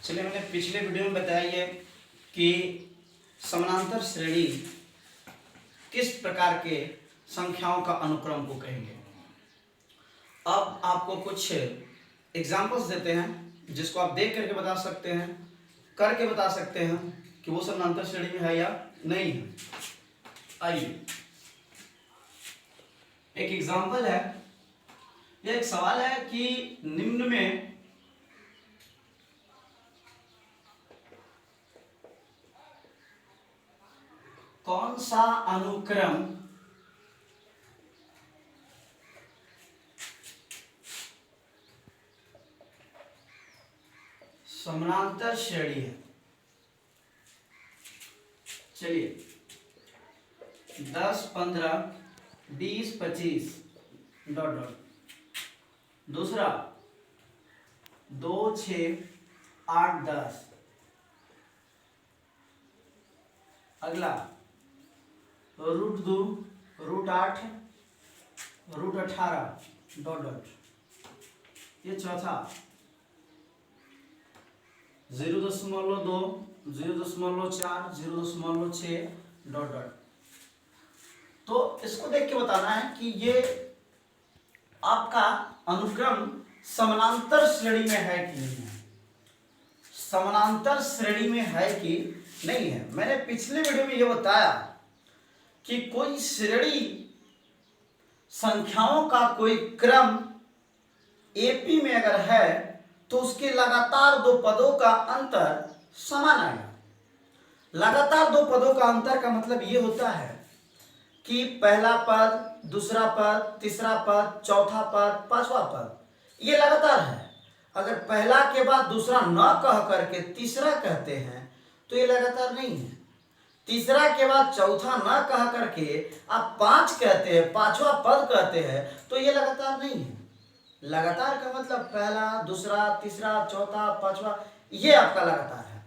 चलिए, मैंने पिछले वीडियो में बताया ये कि समानांतर श्रेणी किस प्रकार के संख्याओं का अनुक्रम को कहेंगे। अब आपको कुछ एग्जांपल्स देते हैं जिसको आप देख करके बता सकते हैं, करके बता सकते हैं कि वो समानांतर श्रेणी में है या नहीं है। आइए, एक एग्जांपल है, यह एक सवाल है कि निम्न में कौन सा अनुक्रम समानांतर श्रेणी है। चलिए, 10, 15, 20, 25 ... दूसरा 2, 6, 8, 10। अगला √2, √8, √18 ... ये चौथा 0.2, 0.4, 0.6 ... तो इसको देख के बताना है कि ये आपका अनुक्रम समानांतर श्रेणी में है कि नहीं है। समानांतर श्रेणी में है कि नहीं है। मैंने पिछले वीडियो में यह बताया कि कोई श्रेणी संख्याओं का कोई क्रम एपी में अगर है तो उसके लगातार दो पदों का अंतर समान आएगा। लगातार दो पदों का अंतर का मतलब यह होता है कि पहला पद, दूसरा पद, तीसरा पद, चौथा पद, पांचवा पद ये लगातार है। अगर पहला के बाद दूसरा न कह करके तीसरा कहते हैं तो ये लगातार नहीं है। तीसरा के बाद चौथा न कह करके आप 5 कहते हैं, पांचवा पद कहते हैं तो ये लगातार नहीं है। लगातार का मतलब पहला, दूसरा, तीसरा, चौथा, पांचवा ये आपका लगातार है।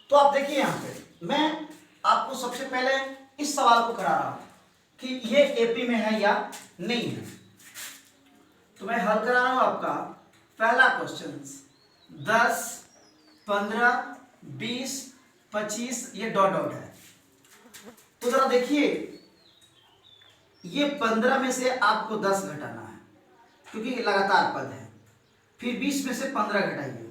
तो आप देखिए, यहां पे मैं आपको सबसे पहले इस सवाल को करा रहा हूं कि ये एपी में है या नहीं है। तो मैं हल करा रहा हूं आपका पहला क्वेश्चन। 10, 15, 20, 25 ये ... है। तो जरा देखिए, ये 15 में से आपको 10 घटाना है क्योंकि लगातार पद है। फिर 20 में से 15 घटाइए,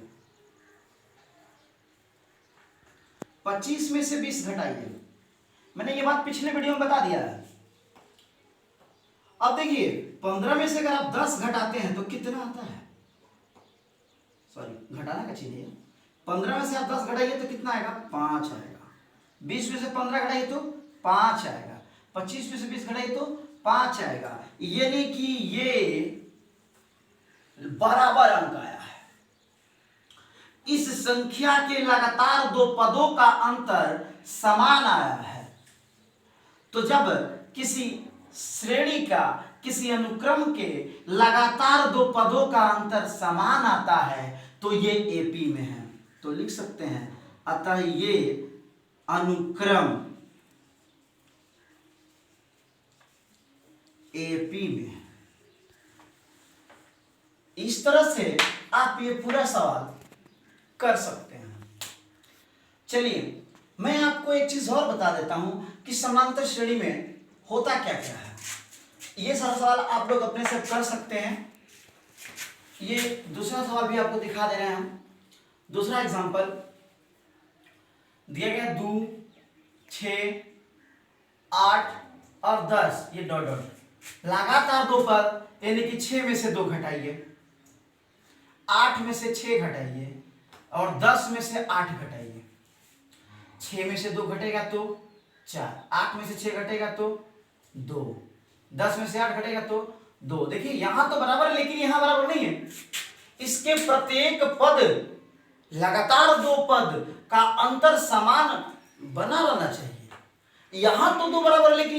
25 में से 20 घटाइए। मैंने ये बात पिछले वीडियो में बता दिया है। अब देखिए, 15 में से अगर आप 10 घटाते हैं तो कितना आता है? सॉरी, घटाना का चीज है। 15 में से आप 10 घटाइए तो कितना आएगा? 5 आएगा। 20 में से 15 घटाइए तो 5 आएगा। 25 में से 20 घटाइए तो 5 आएगा। यानी कि ये बराबर अंक आया है। इस संख्या के लगातार दो पदों का अंतर समान आया है। तो जब किसी श्रेणी का, किसी अनुक्रम के लगातार दो पदों का अंतर समान आता है तो ये एपी में है। तो लिख सकते हैं, अतः ये अनुक्रम एपी में है। इस तरह से आप ये पूरा सवाल कर सकते हैं। चलिए, मैं आपको एक चीज और बता देता हूं कि समांतर श्रेणी में होता क्या क्या है। ये सारा सवाल आप लोग अपने से कर सकते हैं। ये दूसरा सवाल भी आपको दिखा दे रहे हैं हम। दूसरा एग्जांपल दिया गया 2, 6, 8 और 10 ये ... लगातार दो पद, यानी कि 6 में से 2 घटाइए, 8 में से 6 घटाइए और 10 में से 8 घटाइए। 6 में से 2 घटेगा तो 4, 8 में से 6 घटेगा तो 2, 10 में से 8 घटेगा तो 2। देखिए, यहां तो बराबर है लेकिन यहां बराबर नहीं है। इसके प्रत्येक पद, लगातार दो पद का अंतर समान बना रहना चाहिए। यहां तो 2 बराबर, लेकिन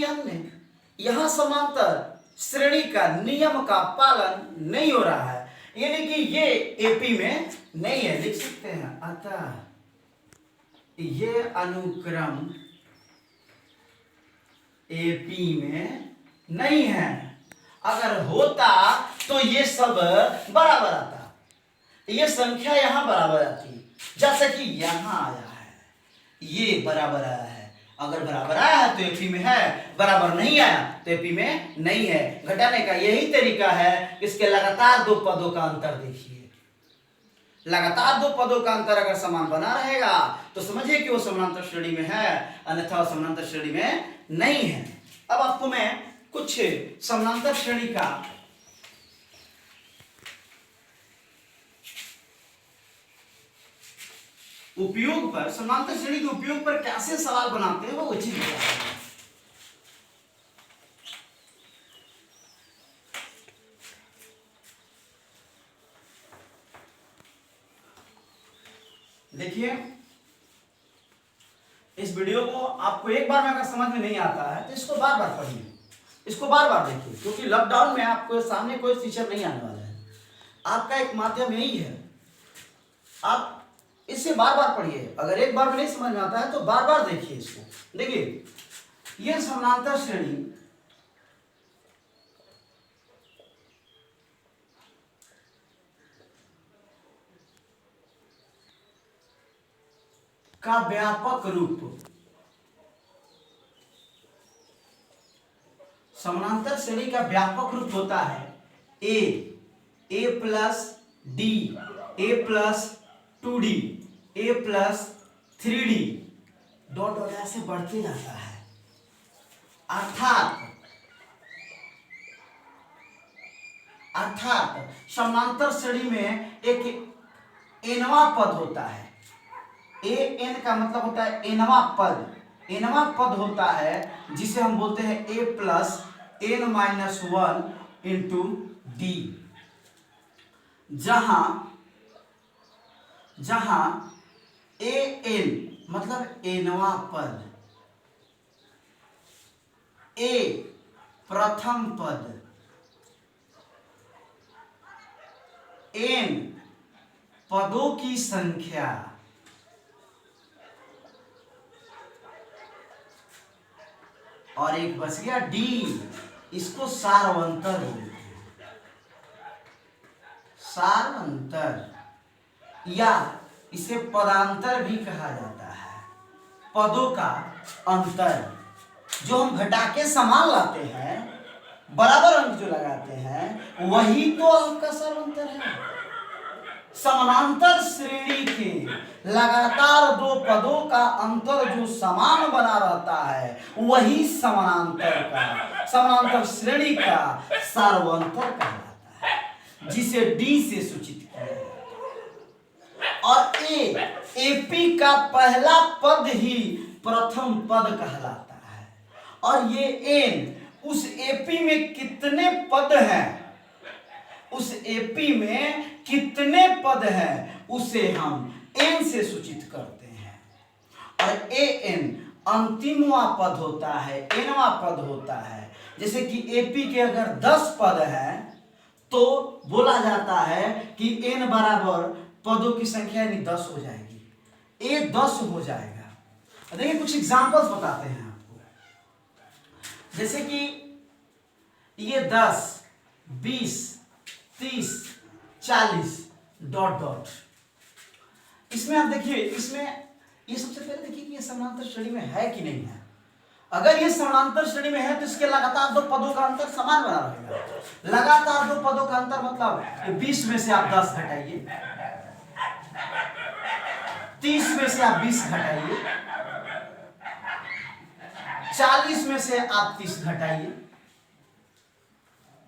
यहां समांतर श्रेणी का नियम का पालन नहीं हो रहा है, यानी कि ये एपी में नहीं है। लिख सकते हैं, अतः ये अनुक्रम एपी में नहीं है। अगर होता तो ये सब बराबर आता, ये संख्या यहां बराबर आती, जैसे कि यहां आया है, ये बराबर आया है, अगर बराबर आया है तो एपी में है, बराबर नहीं आया तो एपी में नहीं है। घटाने का यही तरीका है। इसके लगातार दो पदों का अंतर देखिए, लगातार दो पदों का अंतर अगर समान बना रहेगा तो समझिए कि वो समानांतर श्रेणी में है, अन्यथा वो समानांतर श्रेणी में नहीं है। अब आपको मैं कुछ समानांतर श्रेणी का उपयोग पर, समानांतर श्रेणी के उपयोग पर कैसे सवाल बनाते हैं वो चीज बताते हैं। देखिए, इस वीडियो को आपको एक बार में अगर समझ में नहीं आता है तो इसको बार बार पढ़िए, इसको बार बार देखिए, क्योंकि लॉकडाउन में आपको सामने कोई टीचर नहीं आने वाला है, आपका एक माध्यम यही है। आप इसे बार बार पढ़िए, अगर एक बार में नहीं समझ में आता है तो बार बार देखिए इसको। देखिए, यह समानांतर श्रेणी का व्यापक रूप, समानांतर श्रेणी का व्यापक रूप होता है ए प्लस डी, ए प्लस 2d, ए प्लस 3d, डॉट डॉट ऐसे बढ़ते जाता है। अर्थात समानांतर श्रेणी में एक एनवा पद होता है। ए एन का मतलब होता है एनवा पद। एनवा पद होता है जिसे हम बोलते हैं A plus N minus 1 into D, जहां ए एन मतलब एनवा पद, ए प्रथम पद, एन पदों की संख्या, और एक बच गया डी, इसको सारवंतर बोलते हैं। सारवंतर या इसे पदांतर भी कहा जाता है। पदों का अंतर जो हम घटा के समान लाते हैं, बराबर अंक जो लगाते हैं, वही तो आपका सारवंतर है। समानांतर श्रेणी के लगातार दो पदों का अंतर जो समान बना रहता है वही समानांतर श्रेणी का सारवंतर कहलाता है, जिसे डी से सूचित किया जाता है। और एपी का पहला पद ही प्रथम पद कहलाता है। और ये एन, उस एपी में कितने पद हैं, उस एपी में कितने पद हैं, उसे हम एन से सूचित करते हैं। और ए एन अंतिमवा पद होता है, एनवा पद होता है। जैसे कि एपी के अगर 10 पद हैं तो बोला जाता है कि एन बराबर पदों की संख्या यानी 10 हो जाएगी, ए 10 हो जाएगा। देखिए, कुछ एग्जांपल्स बताते हैं आपको। जैसे कि ये 10, 20, 30, 40 डॉट डॉट। इसमें आप देखिए, इसमें ये सबसे पहले देखिए कि ये समानांतर श्रेणी में है कि नहीं है। अगर ये समानांतर श्रेणी में है तो इसके लगातार दो पदों का अंतर समान बना रहेगा। लगातार दो पदों का अंतर मतलब 20 में से आप 10 घटाइए, 30 में से आप 20 घटाइए, 40 में से आप 30 घटाइए।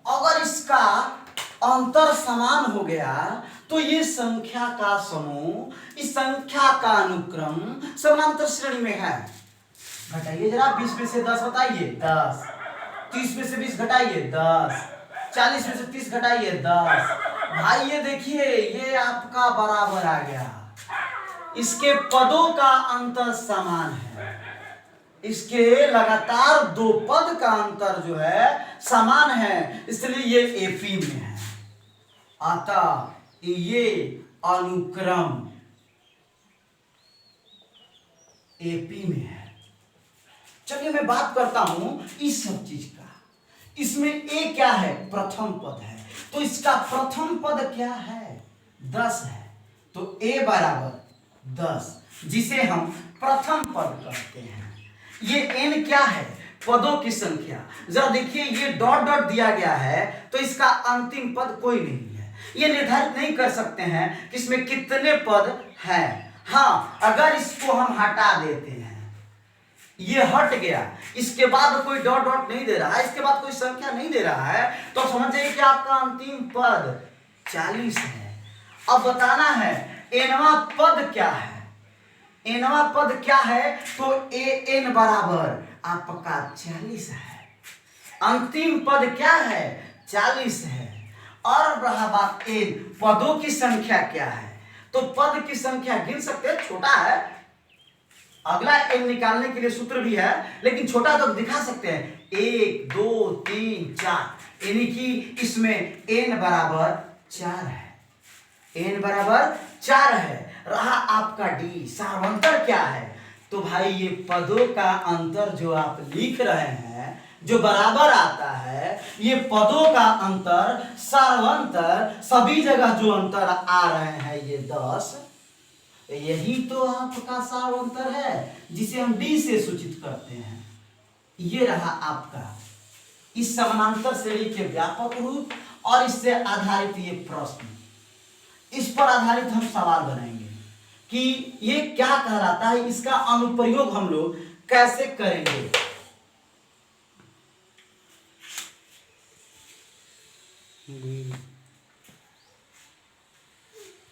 अगर इसका अंतर समान हो गया तो ये संख्या का समूह, इस संख्या का अनुक्रम समानांतर श्रेणी में है। घटाइए जरा, 20 में से 10 बताइए 10, 30 में से 20 घटाइए 10, 40 में से 30 घटाइए 10। भाई ये देखिए, ये आपका बराबर आ गया। इसके पदों का अंतर समान है, इसके लगातार दो पद का अंतर जो है समान है, इसलिए ये एपी में है। अतः ये अनुक्रम एपी में है। चलिए मैं बात करता हूं इस सब चीज का। इसमें ए क्या है, प्रथम पद है, तो इसका प्रथम पद क्या है, 10 है। तो ए बराबर 10, जिसे हम प्रथम पद कहते हैं। ये n क्या है? पदों की संख्या। जरा देखिए, ये डॉट डॉट दिया गया है तो इसका अंतिम पद कोई नहीं है। ये निर्धारित नहीं कर सकते हैं कि इसमें कितने पद हैं। हाँ, अगर इसको हम हटा देते हैं, ये हट गया, इसके बाद कोई डॉट डॉट नहीं दे रहा है, इसके बाद कोई संख्या नहीं दे रहा है, तो समझ जाइए कि आपका अंतिम पद 40 है। अब बताना है nवां पद क्या है। nवां पद क्या है? तो an बराबर आपका 40 है। अंतिम पद क्या है? 40 है। और रहा बात n, पदों की संख्या क्या है? तो पद की संख्या गिन सकते हैं, छोटा है। अगला n निकालने के लिए सूत्र भी है, लेकिन छोटा तो दिखा सकते हैं। 1 2 3 4, यानी कि इसमें n बराबर 4 है। n बराबर 4 है। रहा आपका d, सार्वंतर क्या है? तो भाई ये पदों का अंतर जो आप लिख रहे हैं, जो बराबर आता है, ये पदों का अंतर, सार्वंतर, सभी जगह जो अंतर आ रहे हैं ये 10, यही तो आपका सार्वंतर है, जिसे हम d से सूचित करते हैं। ये रहा आपका इस समानांतर श्रेणी के व्यापक रूप और इससे आधारित ये प्रश्न। इस पर आधारित हम सवाल बनाएंगे कि ये क्या कहलाता है, इसका अनुप्रयोग हम लोग कैसे करेंगे।